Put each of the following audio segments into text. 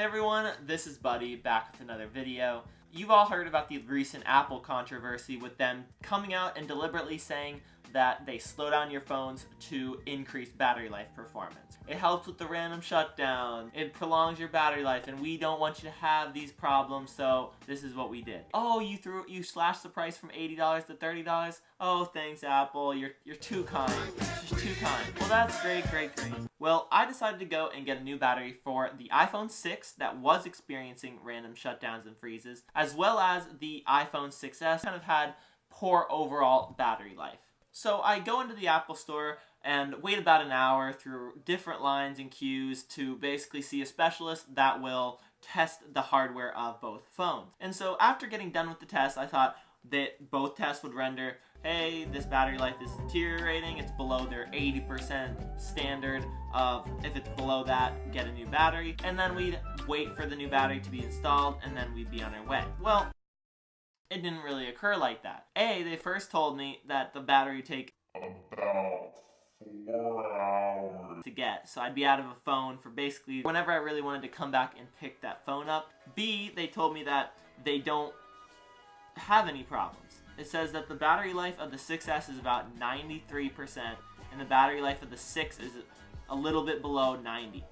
Hey everyone, this is Buddy, back with another video. You've all heard about the recent Apple controversy with them coming out and deliberately saying that they slow down your phones to increase battery life performance. It helps with the random shutdown, it prolongs your battery life, and we don't want you to have these problems, so this is what we did. Oh, you slashed the price from $80 to $30? Oh, thanks Apple, you're too kind. Just too kind. Well, that's great. Well, I decided to go and get a new battery for the iPhone 6 that was experiencing random shutdowns and freezes, as well as the iPhone 6s kind of had poor overall battery life. So I go into the Apple store and wait about an hour through different lines and queues to basically see a specialist that will test the hardware of both phones. And so after getting done with the test, I thought that both tests would render, hey, this battery life is deteriorating, it's below their 80% standard of, if it's below that, get a new battery, and then we'd wait for the new battery to be installed, and then we'd be on our way. Well, it didn't really occur like that. They first told me that the battery would take about 4 hours to get, so I'd be out of a phone for basically whenever I really wanted to come back and pick that phone up. B, they told me that they don't have any problems. It says that the battery life of the 6S is about 93%, and the battery life of the 6 is a little bit below 90,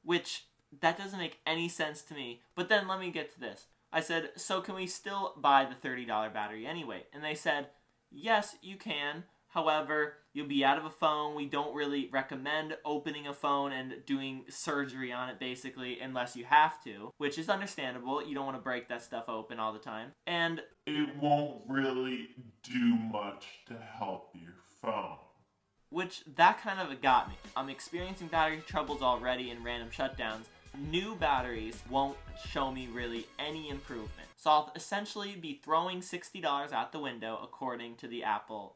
which that doesn't make any sense to me. But then let me get to this. I said, so can we still buy the $30 battery anyway? And they said, yes, you can. However, you'll be out of a phone. We don't really recommend opening a phone and doing surgery on it, basically, unless you have to, which is understandable. You don't want to break that stuff open all the time. And it won't really do much to help your phone. Which, that kind of got me. I'm experiencing battery troubles already and random shutdowns. New batteries won't show me really any improvement. So I'll essentially be throwing $60 out the window according to the Apple.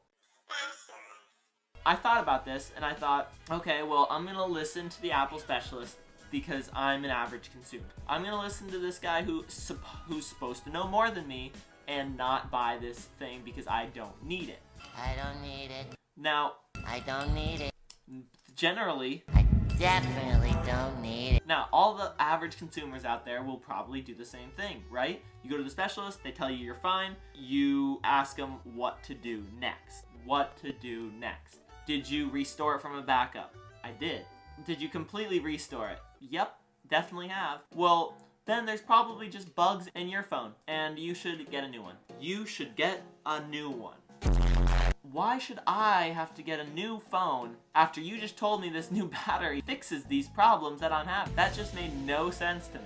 I thought about this and I thought, okay, well, I'm going to listen to the Apple specialist because I'm an average consumer. I'm going to listen to this guy who's supposed to know more than me and not buy this thing because I don't need it. I don't need it. Now, I don't need it. Generally, I definitely don't need it. Now, all the average consumers out there will probably do the same thing, right? You go to the specialist, they tell you you're fine, you ask them what to do next. What to do next. Did you restore it from a backup? I did. Did you completely restore it? Yep, definitely have. Well, then there's probably just bugs in your phone, and you should get a new one. You should get a new one. Why should I have to get a new phone after you just told me this new battery fixes these problems that I'm having? That just made no sense to me.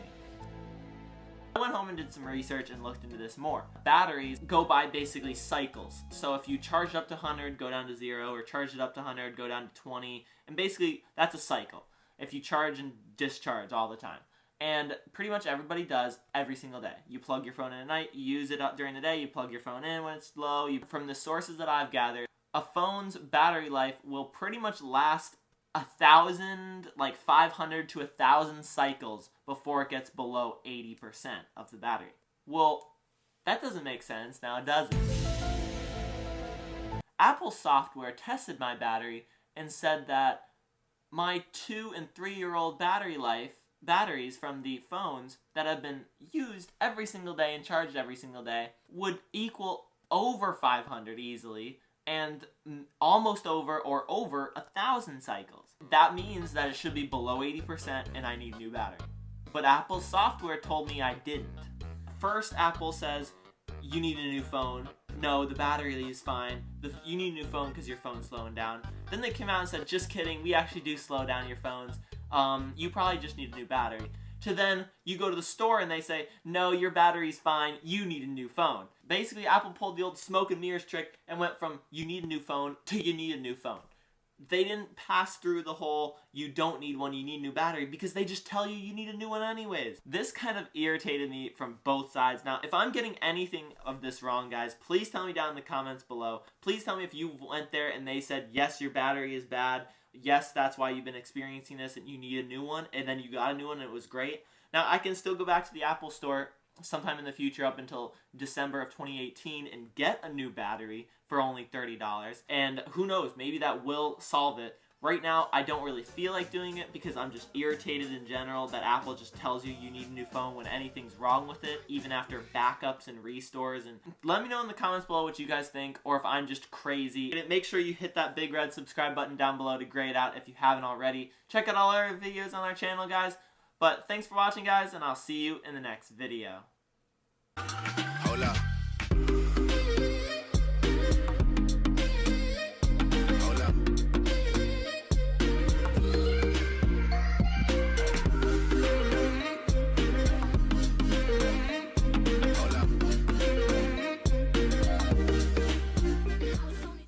I went home and did some research and looked into this more. Batteries go by basically cycles. So if you charge up to 100, go down to 0, or charge it up to 100, go down to 20, and basically that's a cycle. If you charge and discharge all the time. And pretty much everybody does every single day. You plug your phone in at night, you use it up during the day, you plug your phone in when it's low. From the sources that I've gathered, a phone's battery life will pretty much last 1,000, like 500 to 1,000 cycles before it gets below 80% of the battery. Well, that doesn't make sense now, does it? Apple software tested my battery and said that my 2- and 3-year-old batteries from the phones that have been used every single day and charged every single day would equal over 500 easily and almost over or over 1,000 cycles. That means that it should be below 80% and I need new battery. But Apple's software told me I didn't. First, Apple says, you need a new phone. No, the battery is fine. You need a new phone because your phone's slowing down. Then they came out and said, just kidding, we actually do slow down your phones. You probably just need a new battery. To then, you go to the store and they say, no, your battery's fine, you need a new phone. Basically, Apple pulled the old smoke and mirrors trick and went from, you need a new phone, to you need a new phone. They didn't pass through the whole, you don't need one, you need a new battery, because they just tell you need a new one anyways. This kind of irritated me from both sides. Now, if I'm getting anything of this wrong, guys, please tell me down in the comments below. Please tell me if you went there and they said, yes, your battery is bad, yes, that's why you've been experiencing this and you need a new one, and then you got a new one and it was great. Now, I can still go back to the Apple store sometime in the future up until December of 2018 and get a new battery for only $30. And who knows, maybe that will solve it. Right now, I don't really feel like doing it because I'm just irritated in general that Apple just tells you you need a new phone when anything's wrong with it, even after backups and restores. And let me know in the comments below what you guys think, or if I'm just crazy. And make sure you hit that big red subscribe button down below to grade out if you haven't already. Check out all our videos on our channel, guys. But thanks for watching, guys, and I'll see you in the next video.